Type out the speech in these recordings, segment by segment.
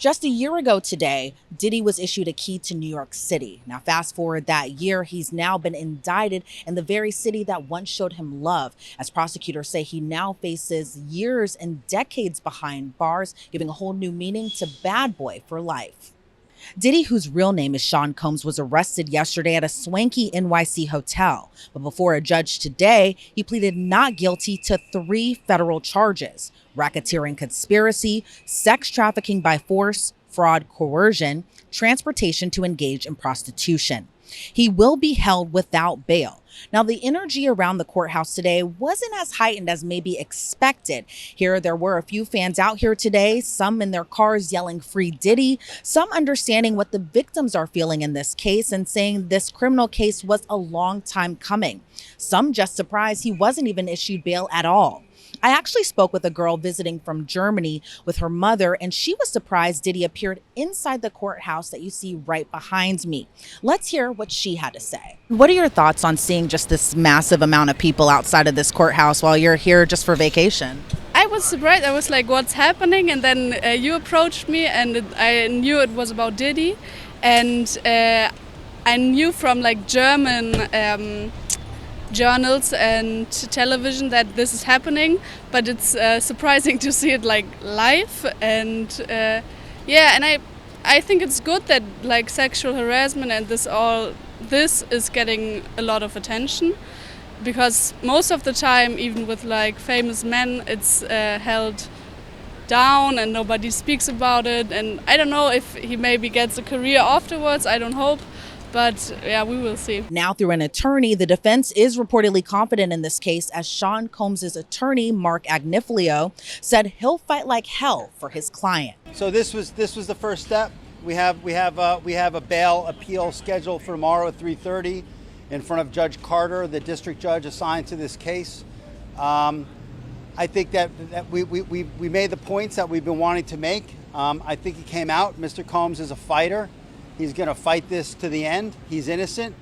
Just a year ago today, Diddy was issued a key to New York City. Now, fast forward that year, he's now been indicted in the very city that once showed him love. As prosecutors say, he now faces years and decades behind bars, giving a whole new meaning to bad boy for life. Diddy, whose real name is Sean Combs, was arrested yesterday at a swanky NYC hotel. But before a judge today, he pleaded not guilty to 3 federal charges: racketeering conspiracy, sex trafficking by force, fraud, coercion, transportation to engage in prostitution. He will be held without bail. Now, the energy around the courthouse today wasn't as heightened as maybe expected. Here, there were a few fans out here today, some in their cars yelling "Free Diddy," some understanding what the victims are feeling in this case and saying this criminal case was a long time coming. Some just surprised he wasn't even issued bail at all. I actually spoke with a girl visiting from Germany with her mother, and she was surprised Diddy appeared inside the courthouse that you see right behind me. Let's hear what she had to say. What are your thoughts on seeing just this massive amount of people outside of this courthouse while you're here just for vacation? I was surprised. I was like, what's happening? And then you approached me, and I knew it was about Diddy. And I knew from like German journals and television that this is happening, but it's surprising to see it like live. And and I think it's good that like sexual harassment and this is getting a lot of attention, because most of the time, even with like famous men, it's held down and nobody speaks about it. And I don't know if he maybe gets a career afterwards. I don't hope. But yeah, we will see. Now, through an attorney, the defense is reportedly confident in this case, as Sean Combs' attorney, Mark Agnifilo, said he'll fight like hell for his client. So this was the first step. We have a bail appeal scheduled for tomorrow at 3:30 in front of Judge Carter, the district judge assigned to this case. I think that we made the points that we've been wanting to make. I think he came out. Mr. Combs is a fighter. He's going to fight this to the end. He's innocent.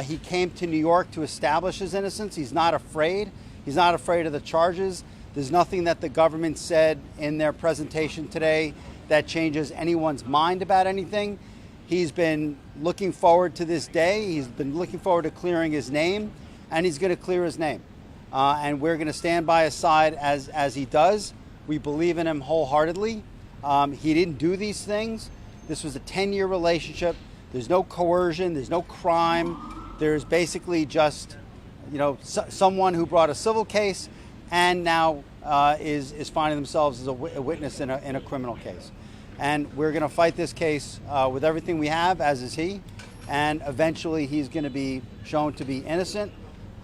He came to New York to establish his innocence. He's not afraid. He's not afraid of the charges. There's nothing that the government said in their presentation today that changes anyone's mind about anything. He's been looking forward to this day. He's been looking forward to clearing his name, and he's going to clear his name. And we're going to stand by his side as he does. We believe in him wholeheartedly. He didn't do these things. This was a 10-year relationship. There's no coercion. There's no crime. There's basically just, someone who brought a civil case and now is finding themselves as a witness in a criminal case. And we're going to fight this case with everything we have, as is he. And eventually he's going to be shown to be innocent.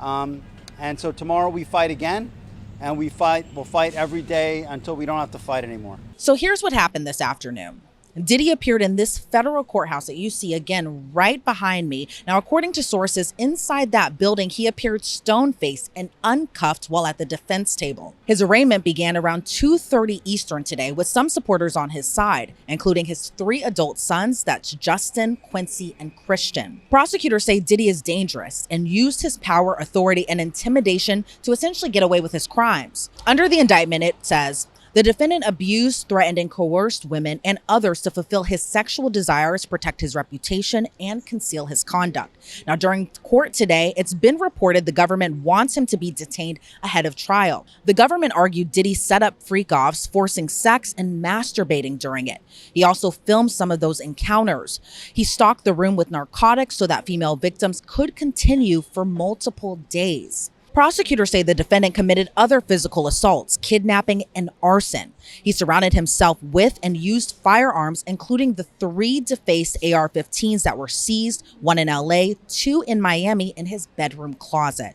And so tomorrow we fight again. And we'll fight every day until we don't have to fight anymore. So here's what happened this afternoon. Diddy appeared in this federal courthouse that you see again right behind me. Now, according to sources inside that building, he appeared stone-faced and uncuffed while at the defense table. His arraignment began around 2:30 Eastern today with some supporters on his side, including his 3 adult sons, that's Justin, Quincy, and Christian. Prosecutors say Diddy is dangerous and used his power, authority, and intimidation to essentially get away with his crimes. Under the indictment, it says, the defendant abused, threatened, and coerced women and others to fulfill his sexual desires, protect his reputation, and conceal his conduct. Now, during court today, it's been reported the government wants him to be detained ahead of trial. The government argued Diddy set up freak-offs, forcing sex and masturbating during it. He also filmed some of those encounters. He stocked the room with narcotics so that female victims could continue for multiple days. Prosecutors say the defendant committed other physical assaults, kidnapping, and arson. He surrounded himself with and used firearms, including the 3 defaced AR-15s that were seized, 1 in LA, 2 in Miami, in his bedroom closet.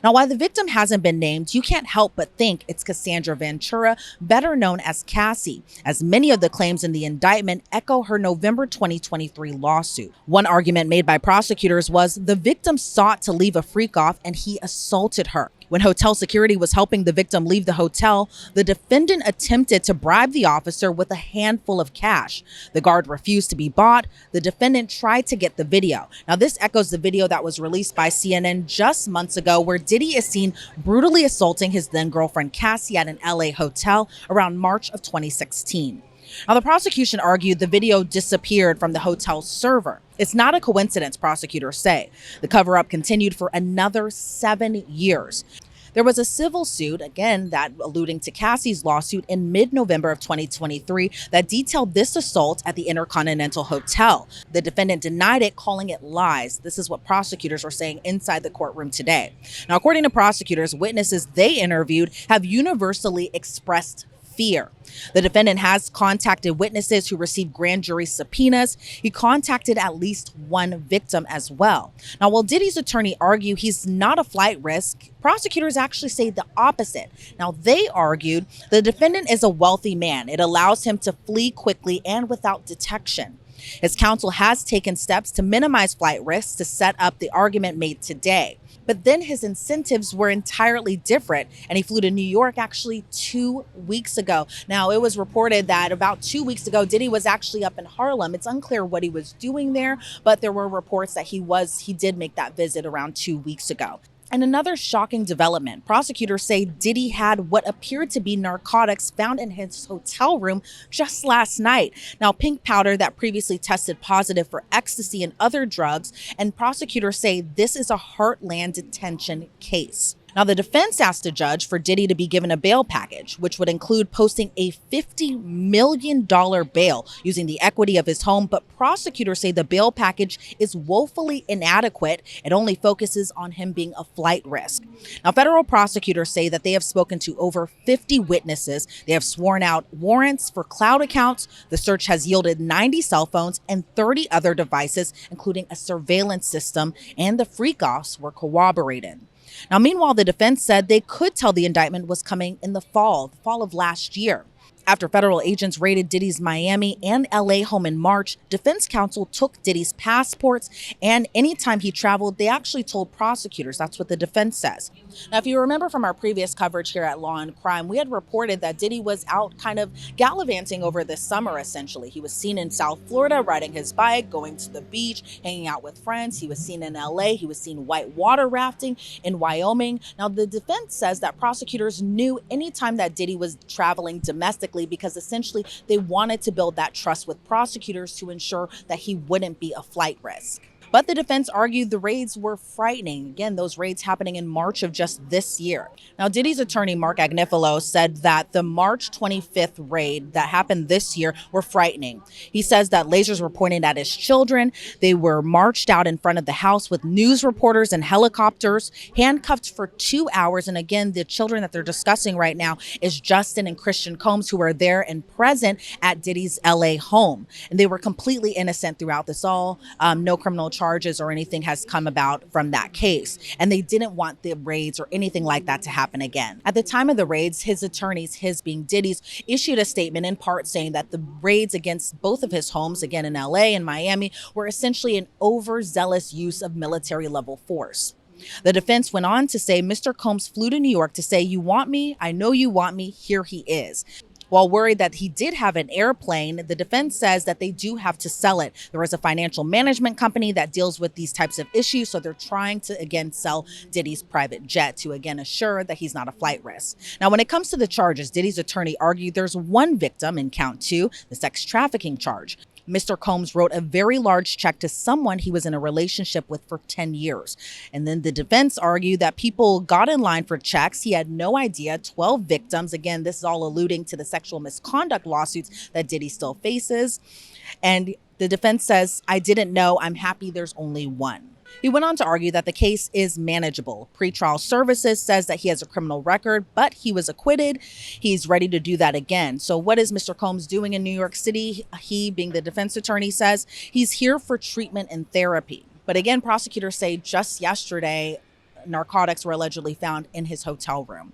Now, while the victim hasn't been named, you can't help but think it's Cassandra Ventura, better known as Cassie, as many of the claims in the indictment echo her November 2023 lawsuit. One argument made by prosecutors was the victim sought to leave a freak-off and he assaulted her. When hotel security was helping the victim leave the hotel, the defendant attempted to bribe the officer with a handful of cash. The guard refused to be bought. The defendant tried to get the video. Now, this echoes the video that was released by CNN just months ago, where Diddy is seen brutally assaulting his then girlfriend Cassie at an LA hotel around March of 2016. Now, the prosecution argued the video disappeared from the hotel's server. It's not a coincidence, prosecutors say. The cover-up continued for another 7 years. There was a civil suit, again, that alluding to Cassie's lawsuit in mid-November of 2023 that detailed this assault at the Intercontinental Hotel. The defendant denied it, calling it lies. This is what prosecutors are saying inside the courtroom today. Now, according to prosecutors, witnesses they interviewed have universally expressed fear. The defendant has contacted witnesses who received grand jury subpoenas. He contacted at least one victim as well. Now, while Diddy's attorney argue he's not a flight risk, prosecutors actually say the opposite. Now, they argued the defendant is a wealthy man. It allows him to flee quickly and without detection. His counsel has taken steps to minimize flight risks to set up the argument made today. But then his incentives were entirely different, and he flew to New York actually 2 weeks ago. Now, it was reported that about 2 weeks ago, Diddy was actually up in Harlem. It's unclear what he was doing there, but there were reports that he did make that visit around 2 weeks ago. And another shocking development, prosecutors say Diddy had what appeared to be narcotics found in his hotel room just last night. Now, pink powder that previously tested positive for ecstasy and other drugs, and prosecutors say this is a Heartland detention case. Now, the defense asked a judge for Diddy to be given a bail package, which would include posting a $50 million bail using the equity of his home. But prosecutors say the bail package is woefully inadequate. It only focuses on him being a flight risk. Now, federal prosecutors say that they have spoken to over 50 witnesses. They have sworn out warrants for cloud accounts. The search has yielded 90 cell phones and 30 other devices, including a surveillance system, and the freak-offs were corroborated. Now, meanwhile, the defense said they could tell the indictment was coming in the fall of last year. After federal agents raided Diddy's Miami and LA home in March, defense counsel took Diddy's passports, and anytime he traveled, they actually told prosecutors. That's what the defense says. Now, if you remember from our previous coverage here at Law&Crime, we had reported that Diddy was out kind of gallivanting over this summer, essentially. He was seen in South Florida riding his bike, going to the beach, hanging out with friends. He was seen in LA. He was seen white water rafting in Wyoming. Now, the defense says that prosecutors knew anytime that Diddy was traveling domestically, because essentially they wanted to build that trust with prosecutors to ensure that he wouldn't be a flight risk. But the defense argued the raids were frightening. Again, those raids happening in March of just this year. Now, Diddy's attorney, Mark Agnifilo, said that the March 25th raid that happened this year were frightening. He says that lasers were pointed at his children. They were marched out in front of the house with news reporters and helicopters, handcuffed for 2 hours. And again, the children that they're discussing right now is Justin and Christian Combs, who were there and present at Diddy's LA home. And they were completely innocent throughout this all. No criminal charges or anything has come about from that case. And they didn't want the raids or anything like that to happen again. At the time of the raids, his attorneys, his being Diddy's, issued a statement in part saying that the raids against both of his homes, again in LA and Miami, were essentially an overzealous use of military level force. The defense went on to say Mr. Combs flew to New York to say, "You want me? I know you want me. Here he is." While worried that he did have an airplane, the defense says that they do have to sell it. There is a financial management company that deals with these types of issues, so they're trying to, again, sell Diddy's private jet to, again, assure that he's not a flight risk. Now, when it comes to the charges, Diddy's attorney argued there's one victim in count 2, the sex trafficking charge. Mr. Combs wrote a very large check to someone he was in a relationship with for 10 years. And then the defense argued that people got in line for checks. He had no idea. 12 victims. Again, this is all alluding to the sexual misconduct lawsuits that Diddy still faces. And the defense says, "I didn't know. I'm happy there's only one." He went on to argue that the case is manageable. Pretrial services says that he has a criminal record, but he was acquitted. He's ready to do that again. So what is Mr. Combs doing in New York City? He, being the defense attorney, says he's here for treatment and therapy. But again, prosecutors say just yesterday, narcotics were allegedly found in his hotel room.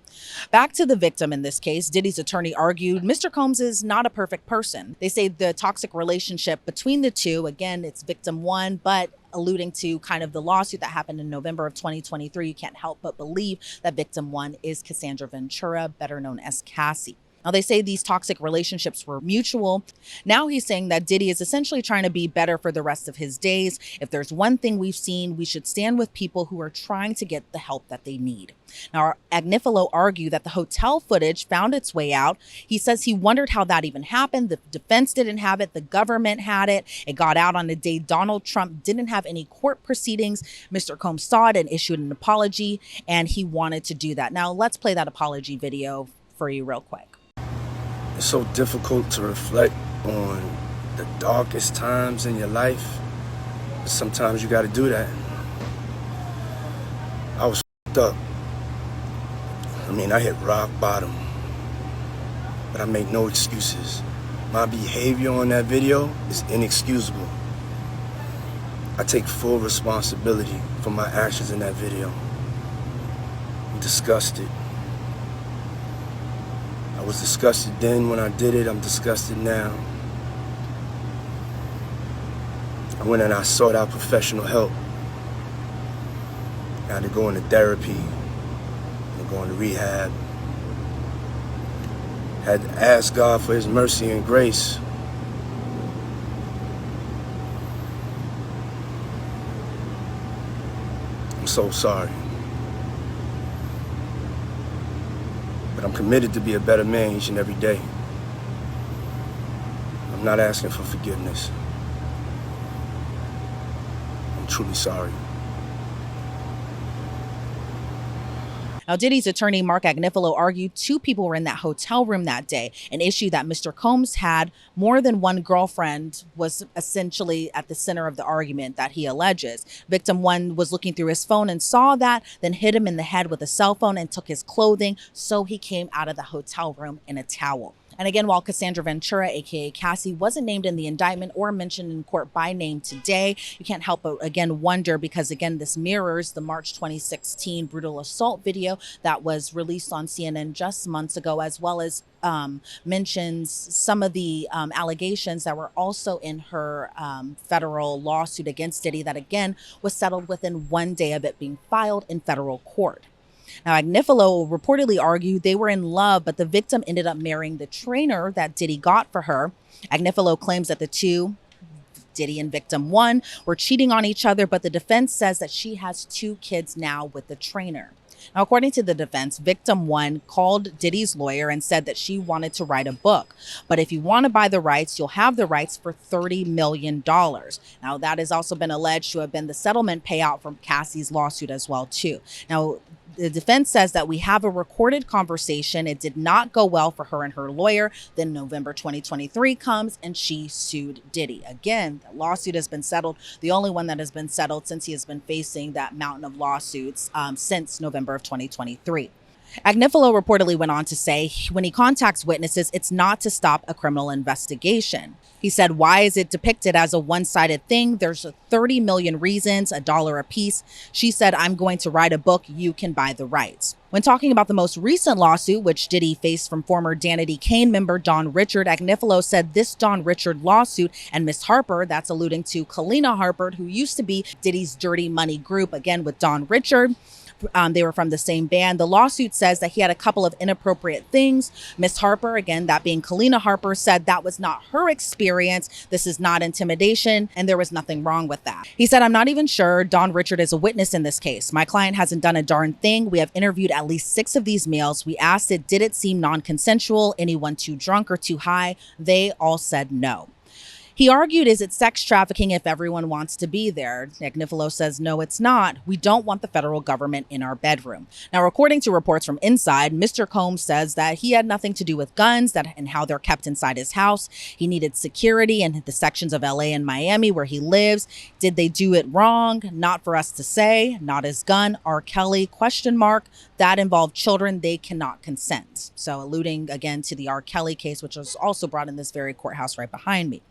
Back to the victim in this case, Diddy's attorney argued Mr. Combs is not a perfect person. They say the toxic relationship between the two, again, it's victim 1, but alluding to kind of the lawsuit that happened in November of 2023, you can't help but believe that victim 1 is Cassandra Ventura, better known as Cassie. Now, they say these toxic relationships were mutual. Now he's saying that Diddy is essentially trying to be better for the rest of his days. If there's one thing we've seen, we should stand with people who are trying to get the help that they need. Now, Agnifilo argued that the hotel footage found its way out. He says he wondered how that even happened. The defense didn't have it. The government had it. It got out on a day Donald Trump didn't have any court proceedings. Mr. Combs saw it and issued an apology, and he wanted to do that. Now, let's play that apology video for you real quick. It's so difficult to reflect on the darkest times in your life, but sometimes you got to do that. I was f***ed up. I hit rock bottom, but I make no excuses. My behavior on that video is inexcusable. I take full responsibility for my actions in that video. I'm disgusted. I was disgusted then when I did it. I'm disgusted now. I went and I sought out professional help. I had to go into therapy and go into rehab. Had to ask God for his mercy and grace. I'm so sorry. But I'm committed to be a better man each and every day. I'm not asking for forgiveness. I'm truly sorry. Now, Diddy's attorney, Mark Agnifilo, argued two people were in that hotel room that day, an issue that Mr. Combs had more than one girlfriend was essentially at the center of the argument that he alleges. Victim one was looking through his phone and saw that, then hit him in the head with a cell phone and took his clothing, so he came out of the hotel room in a towel. And again, while Cassandra Ventura, aka Cassie, wasn't named in the indictment or mentioned in court by name today, you can't help but again wonder, because again, this mirrors the March 2016 brutal assault video that was released on CNN just months ago, as well as mentions some of the allegations that were also in her federal lawsuit against Diddy that again was settled within 1 day of it being filed in federal court. Now, Agnifilo reportedly argued they were in love, but the victim ended up marrying the trainer that Diddy got for her. Agnifilo claims that the two, Diddy and victim one, were cheating on each other, but the defense says that she has 2 kids now with the trainer. Now, according to the defense, victim one called Diddy's lawyer and said that she wanted to write a book. But if you want to buy the rights, you'll have the rights for $30 million. Now, that has also been alleged to have been the settlement payout from Cassie's lawsuit as well, too. Now, the defense says that we have a recorded conversation. It did not go well for her and her lawyer. Then November 2023 comes and she sued Diddy. Again, the lawsuit has been settled. The only one that has been settled since he has been facing that mountain of lawsuits since November of 2023. Agnifilo reportedly went on to say when he contacts witnesses, it's not to stop a criminal investigation. He said, why is it depicted as a one-sided thing? There's 30 million reasons, $1 a piece. She said, I'm going to write a book. You can buy the rights. When talking about the most recent lawsuit, which Diddy faced from former Danity Kane member Don Richard, Agnifilo said this Don Richard lawsuit and Miss Harper, that's alluding to Kalina Harper, who used to be Diddy's Dirty Money group, again with Don Richard. They were from the same band. The lawsuit says that he had a couple of inappropriate things. Miss Harper, again, that being Kalina Harper, said that was not her experience. This is not intimidation, and there was nothing wrong with that. He said, I'm not even sure Don Richard is a witness in this case. My client hasn't done a darn thing. We have interviewed at least 6 of these males. We asked it, did it seem non-consensual? Anyone too drunk or too high? They all said no. He argued, is it sex trafficking if everyone wants to be there? Agnifilo says, no, it's not. We don't want the federal government in our bedroom. Now, according to reports from inside, Mr. Combs says that he had nothing to do with guns and how they're kept inside his house. He needed security in the sections of LA and Miami where he lives. Did they do it wrong? Not for us to say. Not his gun. R. Kelly, ? That involved children. They cannot consent. So alluding again to the R. Kelly case, which was also brought in this very courthouse right behind me.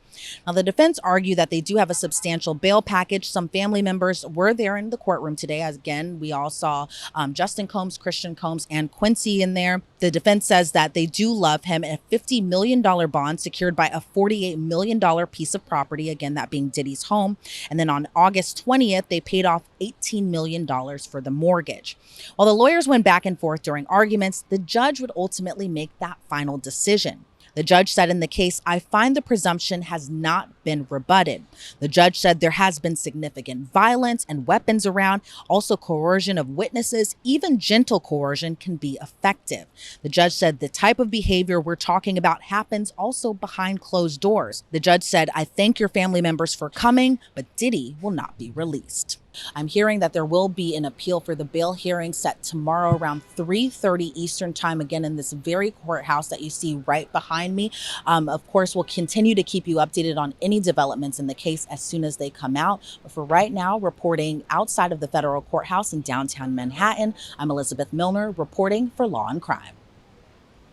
Now, the defense argued that they do have a substantial bail package. Some family members were there in the courtroom today. As again, we all saw Justin Combs, Christian Combs, and Quincy in there. The defense says that they do love him, and a $50 million bond secured by a $48 million piece of property, again, that being Diddy's home. And then on August 20th, they paid off $18 million for the mortgage. While the lawyers went back and forth during arguments, the judge would ultimately make that final decision. The judge said in the case, "I find the presumption has not been rebutted." The judge said there has been significant violence and weapons around, also coercion of witnesses, even gentle coercion can be effective. The judge said the type of behavior we're talking about happens also behind closed doors. The judge said, "I thank your family members for coming, but Diddy will not be released." I'm hearing that there will be an appeal for the bail hearing set tomorrow around 3:30 Eastern time, again, in this very courthouse that you see right behind me. Of course, we'll continue to keep you updated on any developments in the case as soon as they come out. But for right now, reporting outside of the federal courthouse in downtown Manhattan, I'm Elizabeth Millner, reporting for Law and Crime.